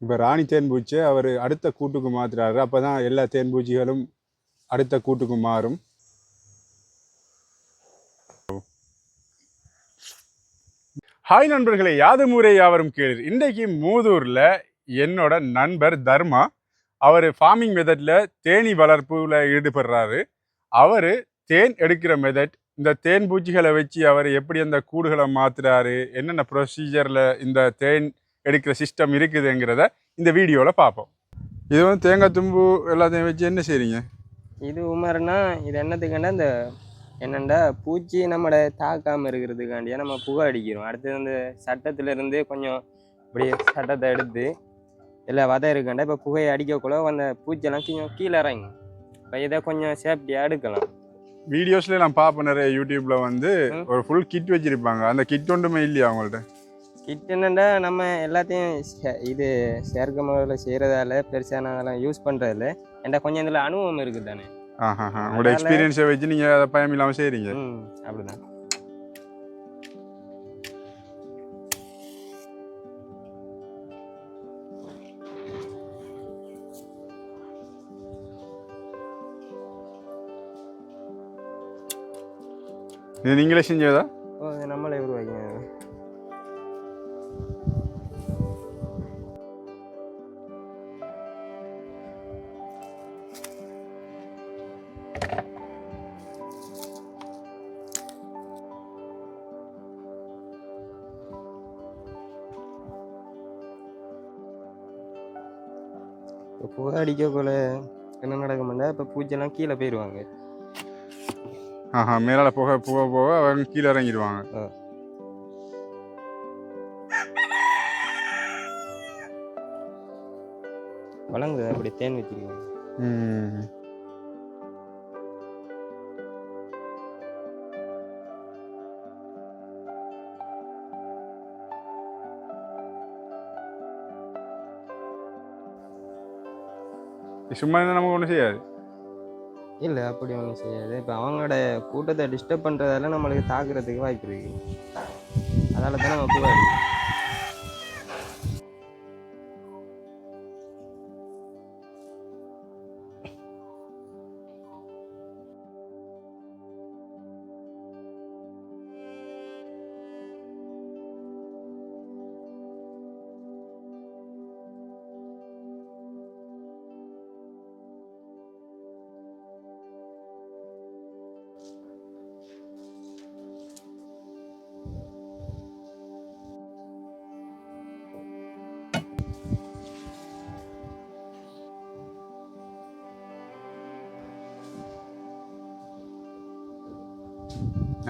இப்போ ராணி தேன்பூச்சியை அவர் அடுத்த கூட்டுக்கு மாத்துறாரு. அப்போ தான் எல்லா தேன்பூச்சிகளும் அடுத்த கூட்டுக்கு மாறும். ஹாய் நண்பர்களே, யாதும் ஊரே யாவரும் கேளு. இன்றைக்கு மூதூரில் என்னோட நண்பர் தர்மா, அவர் ஃபார்மிங் மெத்தடில் தேனீ வளர்ப்பில் ஈடுபடுறாரு. அவர் தேன் எடுக்கிற மெத்தட், இந்த தேன் பூச்சிகளை வச்சு அவர் எப்படி அந்த கூடுகளை மாற்றுறாரு, என்னென்ன ப்ரொசீஜரில் இந்த தேன் எடுக்கிற சிஸ்டம் இருக்குதுங்கிறத இந்த வீடியோவில் பார்ப்போம். இது வந்து தேங்காய் தும்பு எல்லாத்தையும் வச்சு என்ன செய்றீங்க? இது உமர்னா இது என்னத்துக்குன்னா இந்த என்னென்னா பூச்சி நம்மளோட தாக்காமல் இருக்கிறதுக்காண்டியா நம்ம புகை அடிக்கிறோம். அடுத்தது வந்து சட்டத்திலேருந்து கொஞ்சம் இப்படி சட்டத்தை எடுத்து எல்லாம் வதை இருக்காண்டா இப்போ புகையை அடிக்கக்குள்ள அந்த பூச்சியெல்லாம் கொஞ்சம் கீழே இறங்கும். இப்போ இதை கொஞ்சம் சேஃப்டியாக எடுக்கலாம். வீடியோஸ்ல நான் பார்ப்பேன் நிறைய யூடியூப்ல வந்து ஒரு ஃபுல் கிட் வச்சிருப்பாங்க. அந்த கிட் ஒன்றுமே இல்லையா அவங்கள்ட்ட? கிட் என்னென்னா நம்ம எல்லாத்தையும் இது செயற்கை முறையில் செய்கிறதால பெருசாக நாங்கள்லாம் யூஸ் பண்ணுறதில்ல. என்கிட்ட கொஞ்சம் இதில் அனுபவம் இருக்குது தானே. உங்களோட எக்ஸ்பீரியன்ஸை வச்சு நீங்கள் அதை பயம் இல்லாமல் செய்கிறீங்க. அப்படிதான். இது நீங்களே செஞ்சதா? நம்மளே உருவாக்கி. இப்போ புகை அடிக்கக்குள்ள என்ன நடக்கும்னா இப்போ பூச்செல்லாம் கீழே போயிடுவாங்க. மேலால போக போக போக அவங்க கீழே இறங்கிடுவாங்க. வளங்குது அப்படி தேன் வச்சிருக்கோம். சும்மா இருந்தால் நமக்கு ஒன்றும் செய்யாது. இல்லை, அப்படி ஒன்றும் செய்யாது. இப்போ அவங்களோட கூட்டத்தை டிஸ்டர்ப் பண்ணுறதால நம்மளுக்கு தாக்குறதுக்கு வாய்ப்பு இருக்குது. அதால் தான் நம்ம புகை அடிக்கிறோம்.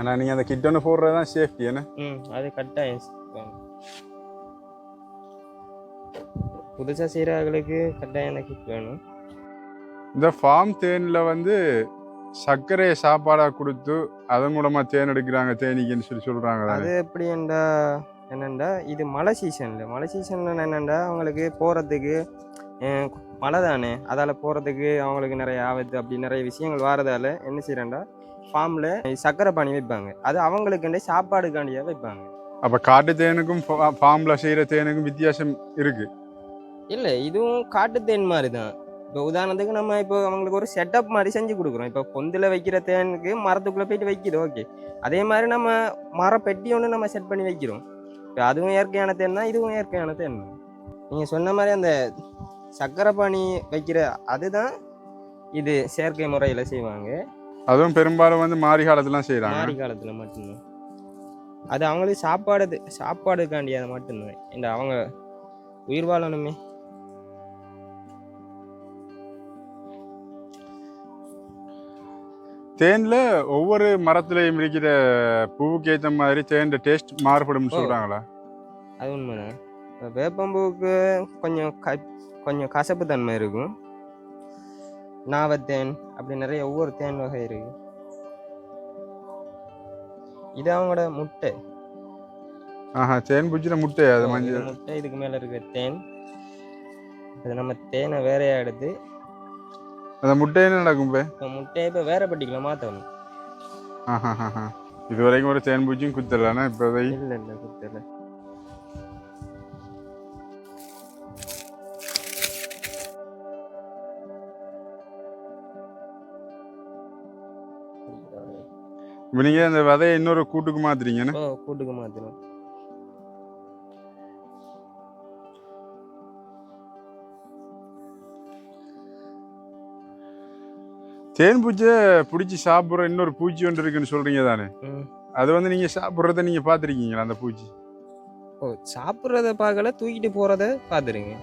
ஆனால் நீங்கள் அந்த கிட் ஒன்று போடுறது தான் சேஃப்டி என்ன? அது கட்டாயம். புதுசாக செய்கிறவர்களுக்கு கட்டாயம் அந்த கிட் வேணும். இந்த ஃபார்ம் தேனில் வந்து சர்க்கரையை சாப்பாடாக கொடுத்து அதன் மூலமாக தேன் எடுக்கிறாங்க தேனீக்குன்னு சொல்கிறாங்க. அது எப்படி என்னென்னா இது மழை சீசனில் என்னென்னா அவங்களுக்கு போகிறதுக்கு மழை தானே, அதால் போகிறதுக்கு அவங்களுக்கு நிறைய ஆபத்து அப்படி நிறைய விஷயங்கள் வாரதால் என்ன செய்கிறேன்டா ஃபார்மில் சர்க்கரை பானி வைப்பாங்க. அது அவங்களுக்குண்டே சாப்பாடுக்காண்டியாக வைப்பாங்க. அப்போ காட்டு தேனுக்கும் ஃபார்மில் செய்கிற தேனுக்கும் வித்தியாசம் இருக்குது? இல்லை, இதுவும் காட்டு தேன் மாதிரி தான். இப்போ உதாரணத்துக்கு நம்ம இப்போ அவங்களுக்கு ஒரு செட்டப் மாதிரி செஞ்சு கொடுக்குறோம். இப்போ பொந்தில் வைக்கிற தேனுக்கு மரத்துக்குள்ளே போயிட்டு வைக்கிது, ஓகே. அதே மாதிரி நம்ம மரப்பெட்டி ஒன்று நம்ம செட் பண்ணி வைக்கிறோம். இப்போ அதுவும் இயற்கையான தேன் தான், இதுவும் இயற்கையான தேன் தான். நீங்கள் சொன்ன மாதிரி அந்த சர்க்கரை பானி வைக்கிற அதுதான் இது செயற்கை முறையில் செய்வாங்க. அதுவும் பெரும்பாலும் வந்து மாரி காலத்துலாம் செய்கிறாங்க. மாரி காலத்தில் மட்டும்தான். அது அவங்களுக்கு சாப்பாடுக்காண்டி அதை மட்டும்தான். இந்த அவங்க உயிர் வாழணுமே. தேனில் ஒவ்வொரு மரத்துலையும் இருக்கிற பூவுக்கு ஏற்ற மாதிரி தேன் டேஸ்ட் மாறுபடும் சொல்கிறாங்களா? அது உண்மைதான். வேப்பம்பூவுக்கு கொஞ்சம் கசப்பு தன்மை இருக்கும். நாவத்தேன் அப்படி நிறைய ஒவ்வொரு தேன் வகை இருக்கு. இது அவங்களோட முட்டை. தேன் பூச்சில முட்டை. அது மஞ்சள் முட்டை. இதுக்கு மேல இருக்க தேன். அது நம்ம தேனை வேறையா எடுத்து அந்த முட்டை என்ன நடக்கும்? முட்டையை இப்போ வேற பட்டிக்கல மாற்றணும். இது வரைக்கும் ஒரு தேன் பூச்சியும் குத்தலானா? இப்போ இல்லை குத்தல. இப்போ நீங்கள் அந்த விதையை இன்னொரு கூட்டுக்கு மாத்துறீங்கன்னு. ஓ கூட்டுக்கு மாற்றணும். தேன் பூச்சியை பிடிச்சி சாப்பிட்ற இன்னொரு பூச்சி ஒன்று இருக்குன்னு சொல்கிறீங்க தானே? அது வந்து நீங்கள் சாப்பிட்றத நீங்கள் பார்த்துருக்கீங்களா அந்த பூச்சி? ஓ சாப்பிட்றத பார்க்கல, தூக்கிட்டு போகிறத பார்த்துருங்க.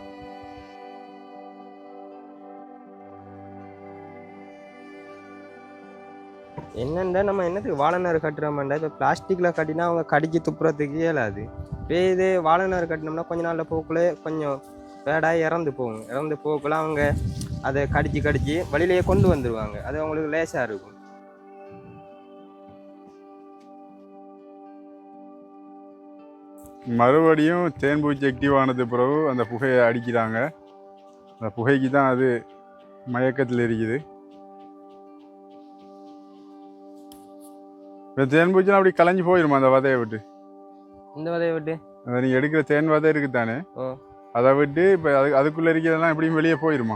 என்னண்டா நம்ம என்னத்துக்கு வாழைநார் கட்டுறோம்டா, இப்போ பிளாஸ்டிக்கில் கட்டினா அவங்க கடிச்சு துப்புறதுக்கு இயலாது. இப்போ இது வாழைநார் கட்டினோம்னா கொஞ்ச நாளில் போக்குள்ளே கொஞ்சம் பேடாக இறந்து போகும். இறந்து போக்குள்ள அவங்க அதை கடிச்சு வழியிலேயே கொண்டு வந்துடுவாங்க. அது அவங்களுக்கு லேசாக இருக்கும். மறுபடியும் தேன் பூச்சி ஆக்டிவ் ஆனது பிறகு அந்த புகையை அடிக்கிறாங்க. அந்த புகைக்கு தான் அது மயக்கத்தில் இருக்குது. இப்போ தேன் பூச்சினா அப்படி கலைஞ்சு போயிடுமா அந்த விதையை விட்டு? இந்த விதையை விட்டு அதை நீங்கள் எடுக்கிற தேன் விதை இருக்குது தானே, ஓ அதை விட்டு இப்போ அதுக்குள்ளே இருக்கிறதெல்லாம் எப்படியும் வெளியே போயிடுமா?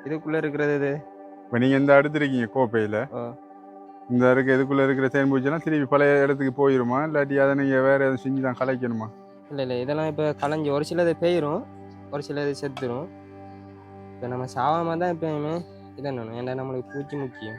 இதுக்குள்ளே இருக்கிறது இது இப்போ நீங்கள் இந்த எடுத்துருக்கீங்க கோப்பையில், ஓ இந்த இதுக்குள்ளே இருக்கிற தேன் பூச்சிலாம் திருப்பி பழைய இடத்துக்கு போயிடுமா, இல்லாட்டி அதை நீங்கள் வேறு எதுவும் செஞ்சு தான் கலைக்கணுமா? இல்லை இதெல்லாம் இப்போ கலைஞ்சி ஒரு சிலது பெயிரும், ஒரு சிலது செத்துரும். இப்போ நம்ம சாவாமல் தான் எப்பயுமே இதை என்னணும், ஏன்னா நம்மளுக்கு பூச்சி முக்கியம்.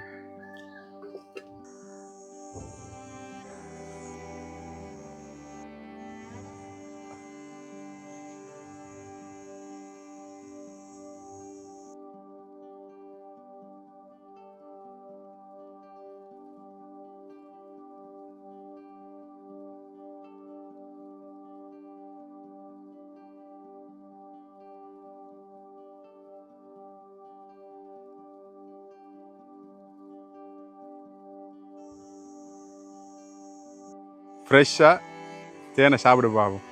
ஃப்ரெஷ்ஷாக தேனை சாப்பிடு பார்ப்போம்.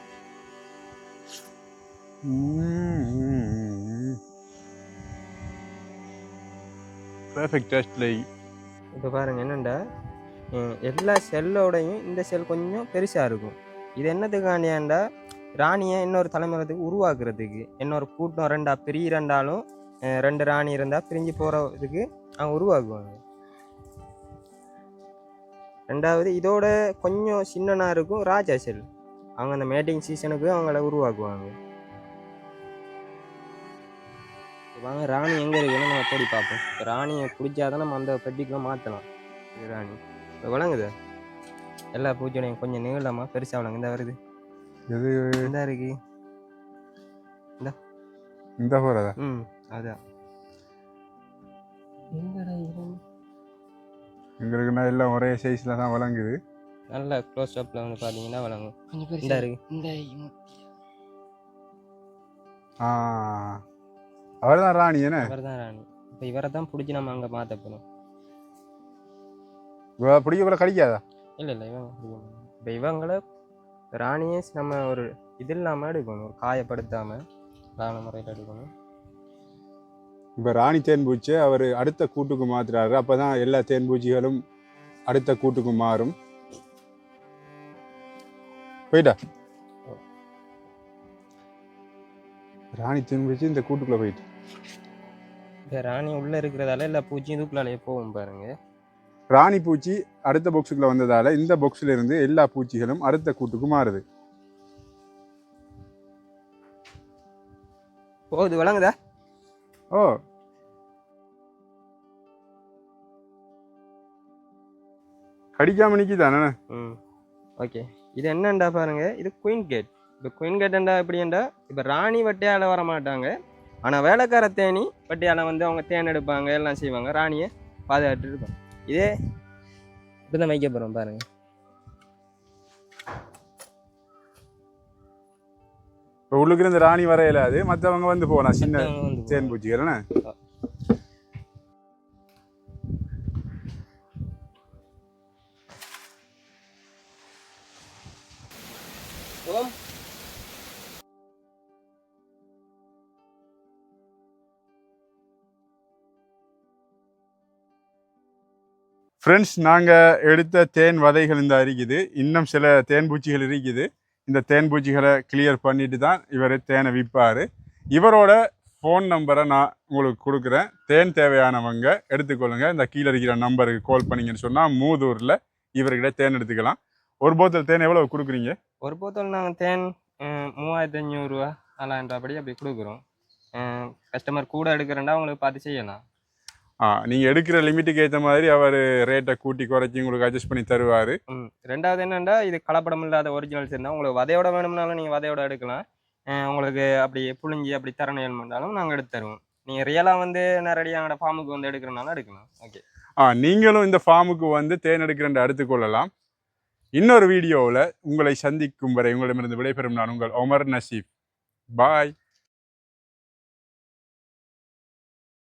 பர்ஃபெக்ட் டேஸ்ட் லை. இப்போ பாருங்கள் என்னண்டா, எல்லா செல்லோடையும் இந்த செல் கொஞ்சம் பெருசாக இருக்கும். இது என்னத்துக்காண்டியாண்டா, ராணியை இன்னொரு தலைமுறைக்கு உருவாக்குறதுக்கு. இன்னொரு கூட்டம் ரெண்டாக பிரியிரண்டாலும் 2 ராணி இருந்தால் பிரிஞ்சு போகிறதுக்கு அவங்க உருவாக்குவாங்க. ரெண்டாவது இதோட கொஞ்சம் சின்னனா இருக்கும் ராஜா செல். அவங்க அந்த மேட்டிங் சீசனுக்கு அவங்கள உருவாக்குவாங்க. வாங்க ராணி எங்கே இருக்குன்னு நம்ம தேடி பார்ப்போம். இப்போ ராணியை பிடிச்சாதான் நம்ம அந்த பெட்டிக்குள்ள மாற்றலாம். இது ராணி இப்போ விளங்குது. எல்லா பூச்சியோடையும் கொஞ்சம் நீளமாக பெருசாக விளங்கு. இந்த வருது, எது இந்த இருக்கு, இந்த போகிறதா? அதான் இங்கே இருக்குன்னா எல்லாம் ஒரே சைஸில் தான் வழங்குது. நல்ல க்ளோஸ் அப்பில் வந்து பார்த்தீங்கன்னா வழங்கும். இந்த இருக்கு, அவர் தான் ராணி என்ன? இவர் தான் ராணி. இப்போ இவரை தான் பிடிச்சி நம்ம அங்கே மாற்ற போகணும். பிடிக்கக்குள்ள கடிக்காதா? இல்லை இவங்க பிடிக்கணும். இப்போ இவங்களை ராணியை நம்ம ஒரு இது இல்லாமல் எடுக்கணும், ஒரு காயப்படுத்தாமல் ராண முறையில் எடுக்கணும். இப்போ ராணி தேன் பூச்சி அவர் அடுத்த கூட்டுக்கு மாற்றுறாரு. அப்போ தான் எல்லா தேன் பூச்சிகளும் அடுத்த கூட்டுக்கு மாறும். போயிட்டா ராணி தேன் பூச்சி இந்த கூட்டுக்குள்ளே போயிட்டு. இப்போ ராணி உள்ளே இருக்கிறதால எல்லா பூச்சியும் இதுக்குள்ளாலேயே போகும் பாருங்க. ராணி பூச்சி அடுத்த பாக்ஸுக்குள்ள வந்ததால இந்த பாக்ஸில் இருந்து எல்லா பூச்சிகளும் அடுத்த கூட்டுக்கு மாறுது. போகுது, விளங்குதா? ஓ, கடிக்காம நிற்கிதானே? ஓகே. இது என்னண்டா பாருங்க, இது குயின் கேட். இப்போ குயின் கேட்டண்டா எப்படிண்டா, இப்போ ராணி வட்டையால் வர மாட்டாங்க, ஆனால் வேலைக்கார தேனி வட்டையால் வந்து அவங்க தேன் எடுப்பாங்க, எல்லாம் செய்வாங்க, ராணியை பாதுகாட்டு இருப்பாங்க. இதே இப்போ தான் வைக்க போகிறோம் பாருங்க. இப்போ உள்ளுக்கு இருந்து ராணி வர இயலாது, மற்றவங்க வந்து போகலாம், சின்ன தேன் பூச்சிகள். ஃப்ரெண்ட்ஸ், நாங்கள் எடுத்த தேன் வதைகள் இந்த இருக்குது. இன்னும் சில தேன் பூச்சிகள் இருக்குது. இந்த தேன் பூச்சிகளை கிளியர் பண்ணிட்டு தான் இவர் தேனை விற்பார். இவரோட ஃபோன் நம்பரை நான் உங்களுக்கு கொடுக்குறேன். தேன் தேவையானவங்க எடுத்துக்கொள்ளுங்க. இந்த கீழே இருக்கிற நம்பருக்கு கால் பண்ணிங்கன்னு சொன்னால் மூதூரில் இவர்கிட்ட தேன் எடுத்துக்கலாம். ஒரு போத்தல் தேன் எவ்வளவு கொடுக்குறீங்க? ஒரு போத்தல் நாங்கள் தேன் 3500 ரூபா 4000 படி அப்படி கொடுக்குறோம். கஸ்டமர் கூட எடுக்கிறேன்டா அவங்களுக்கு பார்த்து செய்யலாம். நீங்கள் எடுக்கிற லிமிட்டுக்கு ஏற்ற மாதிரி அவர் ரேட்டை கூட்டி குறைச்சி உங்களுக்கு அட்ஜஸ்ட் பண்ணி தருவார். ரெண்டாவது என்னென்னா இது கலப்படம் இல்லாத ஒரிஜினல்ஸ் இருந்தால் உங்களுக்கு வதையோட வேணும்னாலும் நீங்கள் வதையோட எடுக்கலாம். உங்களுக்கு அப்படி புழிஞ்சி அப்படி தரணும் வேணும்னாலும் நாங்கள் எடுத்து தருவோம். நீங்கள் ரியலாக வந்து நேரடியாக எங்களோட ஃபார்முக்கு வந்து எடுக்கிறனால எடுக்கலாம். ஓகே. நீங்களும் இந்த ஃபார்முக்கு வந்து தேன் எடுக்கிறேன் எடுத்துக்கொள்ளலாம். இன்னொரு வீடியோவில் உங்களை சந்திக்கும் வரை உங்களிடமிருந்து விடைபெறும் நான் உங்கள் ஒமர் நசீப். பாய்.